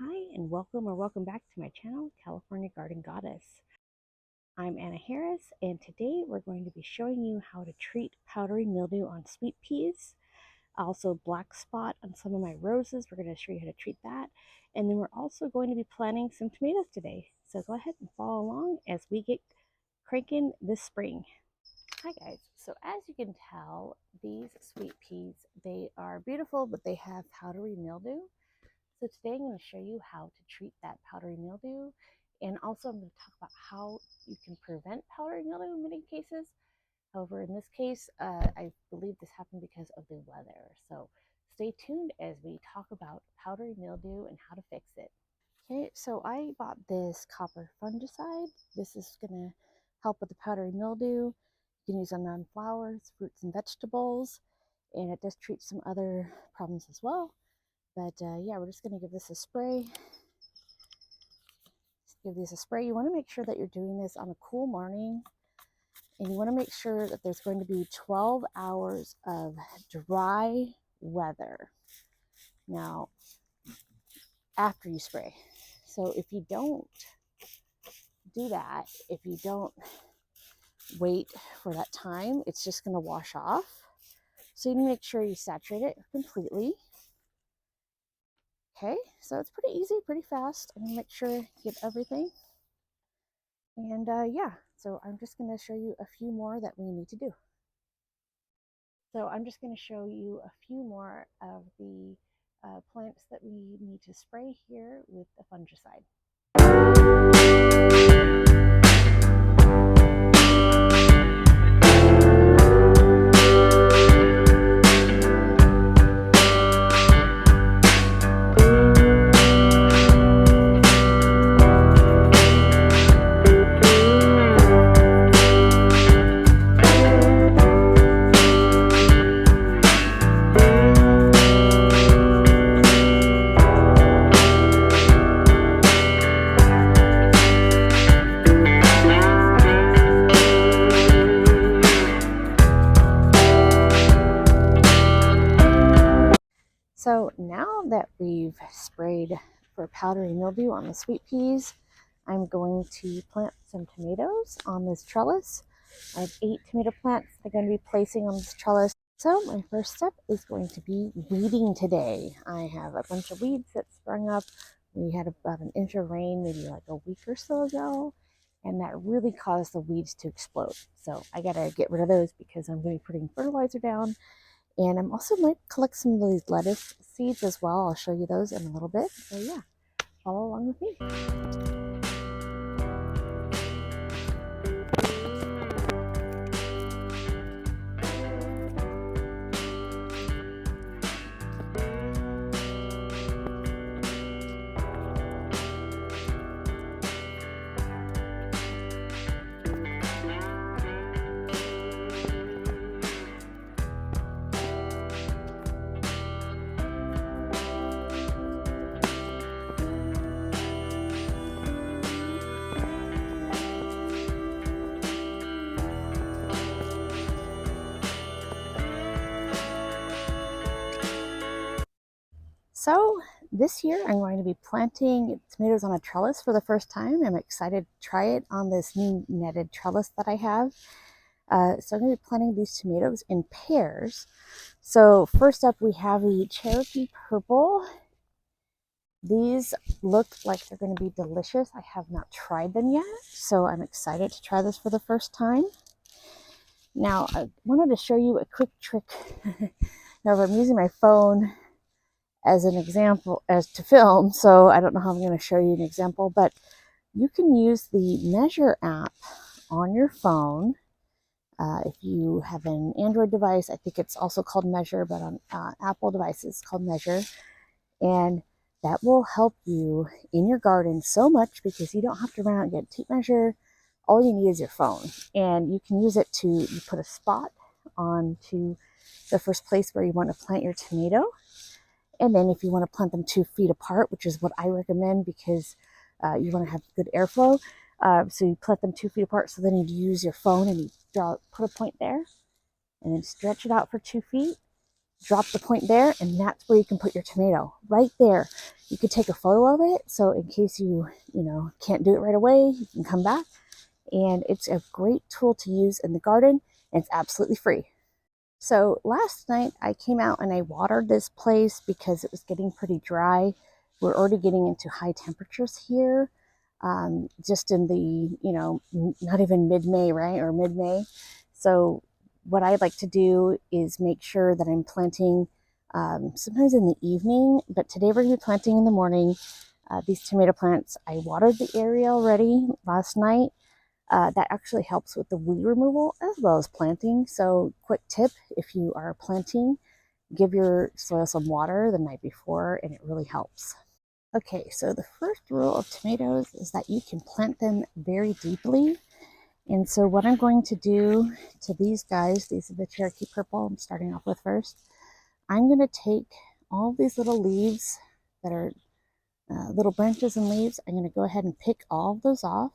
Hi, and welcome back to my channel, California Garden Goddess. I'm Anna Harris, and today we're going to be showing you how to treat powdery mildew on sweet peas, also black spot on some of my roses. We're going to show you how to treat that, and then we're also going to be planting some tomatoes today. So go ahead and follow along as we get cranking this spring. Hi guys, so as you can tell, these sweet peas, they are beautiful, but they have powdery mildew. So today I'm going to show you how to treat that powdery mildew, and also I'm going to talk about how you can prevent powdery mildew in many cases. However, in this case, I believe this happened because of the weather. So stay tuned as we talk about powdery mildew and how to fix it. Okay, so I bought this copper fungicide. This is going to help with the powdery mildew. You can use it on flowers, fruits, and vegetables, and it does treat some other problems as well. But yeah, we're just going to give this a spray. Give this a spray. You want to make sure that you're doing this on a cool morning. And you want to make sure that there's going to be 12 hours of dry weather. Now, after you spray. So if you don't do that, if you don't wait for that time, it's just going to wash off. So you need to make sure you saturate it completely. Okay, so it's pretty easy, pretty fast. I'm gonna make sure you get everything. And yeah, so I'm just gonna show you a few more that we need to do. So I'm just gonna show you a few more of the plants that we need to spray here with the fungicide. So now that we've sprayed for powdery mildew on the sweet peas, I'm going to plant some tomatoes on this trellis. I have 8 tomato plants that I'm going to be placing on this trellis. So my first step is going to be weeding today. I have a bunch of weeds that sprung up. We had about an inch of rain maybe like a week or so ago, and that really caused the weeds to explode. So I got to get rid of those because I'm going to be putting fertilizer down. And I'm also might collect some of these lettuce seeds as well. I'll show you those in a little bit. So yeah, follow along with me. So this year I'm going to be planting tomatoes on a trellis for the first time. I'm excited to try it on this new netted trellis that I have. So I'm going to be planting these tomatoes in pairs. So first up we have the Cherokee Purple. These look like they're going to be delicious. I have not tried them yet, so I'm excited to try this for the first time. Now I wanted to show you a quick trick. Now I'm using my phone as an example, as to film, so I don't know how I'm going to show you an example, but you can use the Measure app on your phone. If you have an Android device, I think it's also called Measure, but on Apple devices it's called Measure, and that will help you in your garden so much because you don't have to run out and get a tape measure. All you need is your phone, and you can use it to you put a spot onto the first place where you want to plant your tomato. And then if you want to plant them 2 feet apart, which is what I recommend because you want to have good airflow. So you plant them 2 feet apart. So then you use your phone and you put a point there and then stretch it out for 2 feet. drop the point there, and that's where you can put your tomato, right there. You could take a photo of it, so in case you can't do it right away, you can come back. And it's a great tool to use in the garden, and it's absolutely free. So last night I came out and I watered this place because it was getting pretty dry. We're already getting into high temperatures here, just in the, not even mid-May, right? Or mid-May. So what I like to do is make sure that I'm planting sometimes in the evening, but today we're going to be planting in the morning. These tomato plants, I watered the area already last night. That actually helps with the weed removal as well as planting. So quick tip, if you are planting, give your soil some water the night before and it really helps. Okay, so the first rule of tomatoes is that you can plant them very deeply. And so what I'm going to do to these guys, these are the Cherokee Purple I'm starting off with first. I'm going to take all these little leaves that are little branches and leaves. I'm going to go ahead and pick all of those off.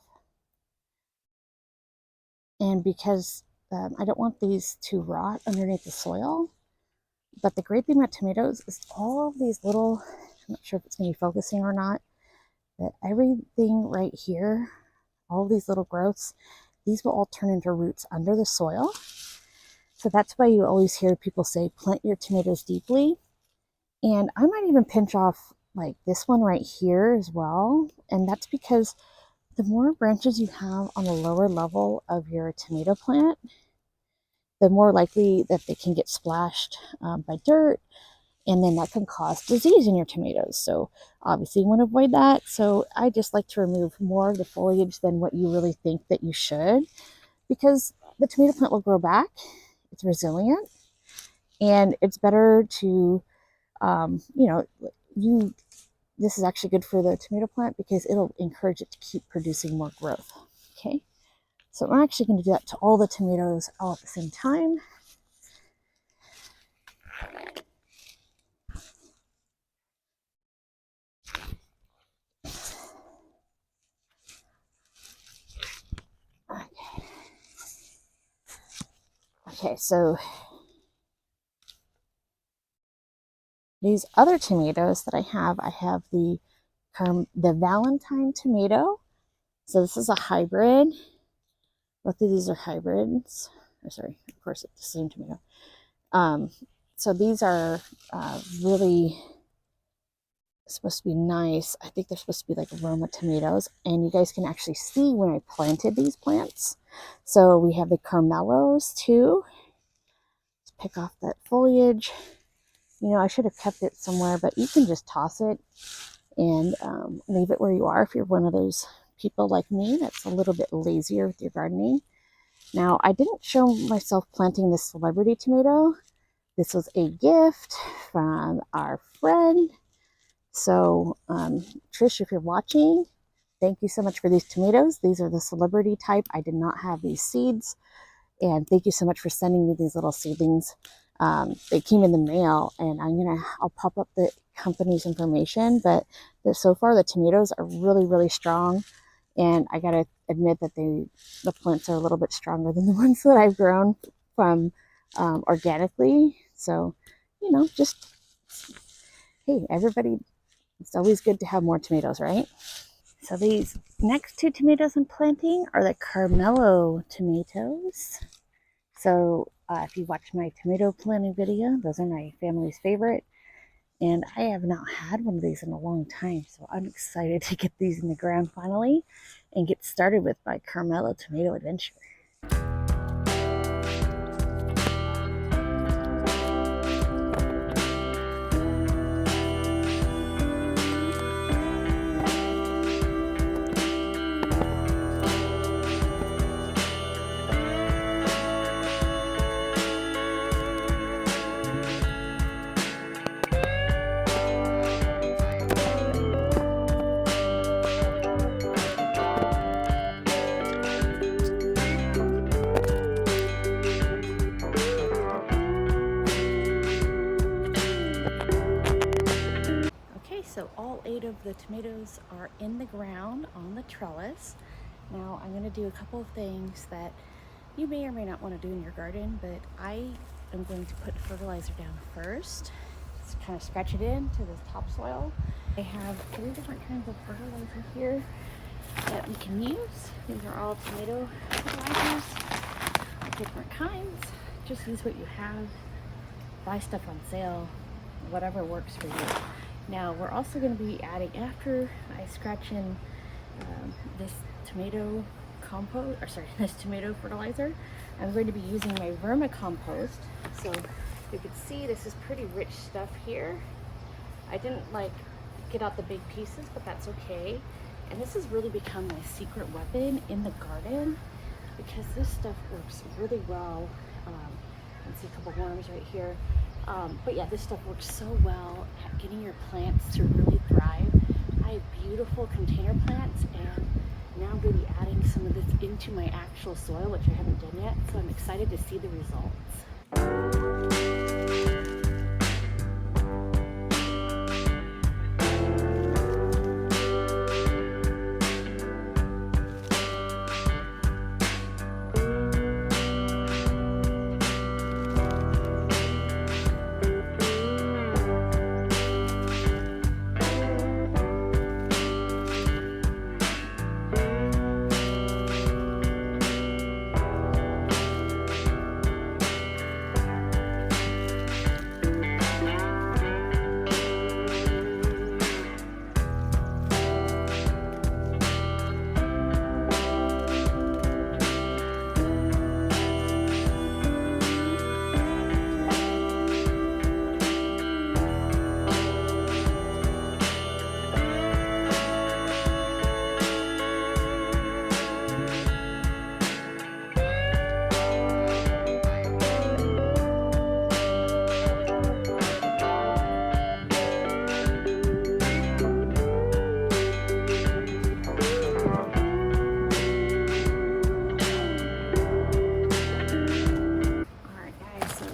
And because I don't want these to rot underneath the soil, but the great thing about tomatoes is all of these little, I'm not sure if it's going to be focusing or not, but everything right here, all of these little growths, these will all turn into roots under the soil. So that's why you always hear people say, plant your tomatoes deeply. And I might even pinch off like this one right here as well. And that's because the more branches you have on the lower level of your tomato plant, the more likely that they can get splashed by dirt, and then that can cause disease in your tomatoes. So obviously you want to avoid that. So I just like to remove more of the foliage than what you really think that you should, because the tomato plant will grow back. It's resilient, and it's better to, this is actually good for the tomato plant because it'll encourage it to keep producing more growth. Okay, so I'm actually going to do that to all the tomatoes all at the same time. Okay, so these other tomatoes that I have the Valentine tomato. So this is a hybrid. Both of these are hybrids. Or sorry, of course it's the same tomato. So these are really supposed to be nice. I think they're supposed to be like aroma tomatoes, and you guys can actually see when I planted these plants. So we have the Carmelos too. Let's pick off that foliage. I should have kept it somewhere, but you can just toss it and leave it where you are if you're one of those people like me that's a little bit lazier with your gardening. Now, I didn't show myself planting this celebrity tomato. This was a gift from our friend. So, Trish, if you're watching, thank you so much for these tomatoes. These are the celebrity type. I did not have these seeds. And thank you so much for sending me these little seedlings. They came in the mail, and I'll pop up the company's information, but so far the tomatoes are really, really strong. And I gotta admit that the plants are a little bit stronger than the ones that I've grown from organically. So, just, hey, everybody, it's always good to have more tomatoes, right? So these next two tomatoes I'm planting are the Carmelo tomatoes. So if you watch my tomato planting video, those are my family's favorite. And I have not had one of these in a long time. So I'm excited to get these in the ground finally and get started with my Carmelo tomato adventure. Okay, so all 8 of the tomatoes are in the ground on the trellis. Now I'm going to do a couple of things that you may or may not want to do in your garden, but I I'm going to put fertilizer down first. Just kind of scratch it into the topsoil. I have 3 different kinds of fertilizer here that we can use. These are all tomato fertilizers, different kinds. Just use what you have. Buy stuff on sale, whatever works for you. Now we're also going to be adding, after I scratch in this tomato compost, or sorry, this tomato fertilizer, I'm going to be using my vermicompost. So you can see this is pretty rich stuff here. I didn't get out the big pieces, but that's okay. And this has really become my secret weapon in the garden because this stuff works really well. You can see a couple worms right here. But yeah, this stuff works so well at getting your plants to really thrive. I have beautiful container plants, and now I'm going to be adding some of this into my actual soil, which I haven't done yet. So I'm excited to see the results.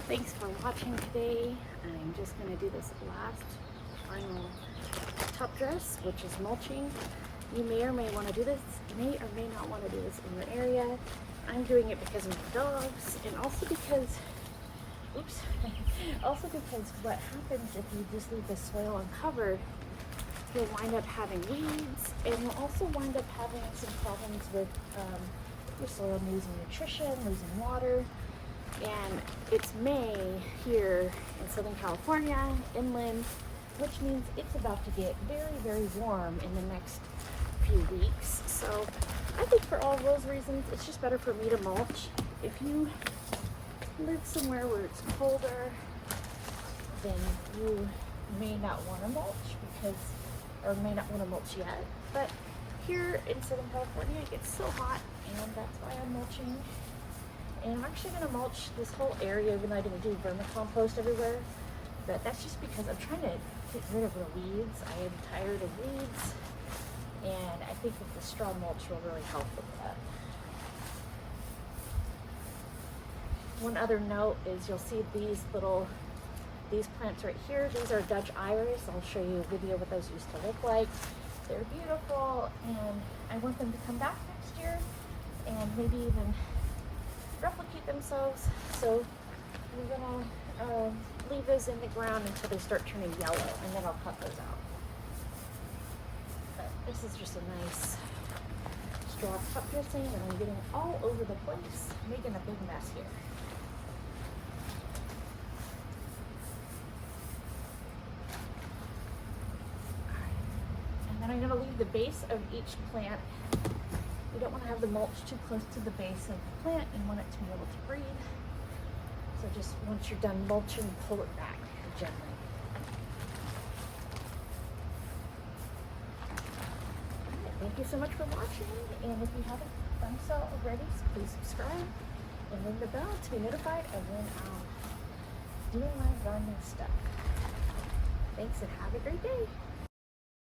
Thanks for watching today. I'm just going to do this last final top dress, which is mulching. You may or may want to do this, may or may not want to do this in your area. I'm doing it because of the dogs, and also because, oops, also because what happens if you just leave the soil uncovered, you'll wind up having weeds, and you'll also wind up having some problems with your soil losing nutrition, losing water. And it's May here in Southern California, inland, which means it's about to get very, very warm in the next few weeks. So I think for all those reasons, it's just better for me to mulch. If you live somewhere where it's colder, then you may not want to mulch or may not want to mulch yet. But here in Southern California, it gets so hot, and that's why I'm mulching. And I'm actually going to mulch this whole area, even though I didn't do vermicompost everywhere. But that's just because I'm trying to get rid of the weeds. I am tired of weeds. And I think that the straw mulch will really help with that. One other note is you'll see these plants right here. These are Dutch iris. I'll show you a video of what those used to look like. They're beautiful, and I want them to come back next year and maybe even replicate themselves. So we're gonna leave those in the ground until they start turning yellow, and then I'll cut those out. But this is just a nice straw top dressing, and I'm getting all over the place, making a big mess here. And then I'm gonna leave the base of each plant. You don't want to have the mulch too close to the base of the plant. You want it to be able to breathe. So just once you're done mulching, pull it back gently. Thank you so much for watching. And if you haven't done so already, please subscribe and ring the bell to be notified of when I'm doing my gardening stuff. Thanks, and have a great day.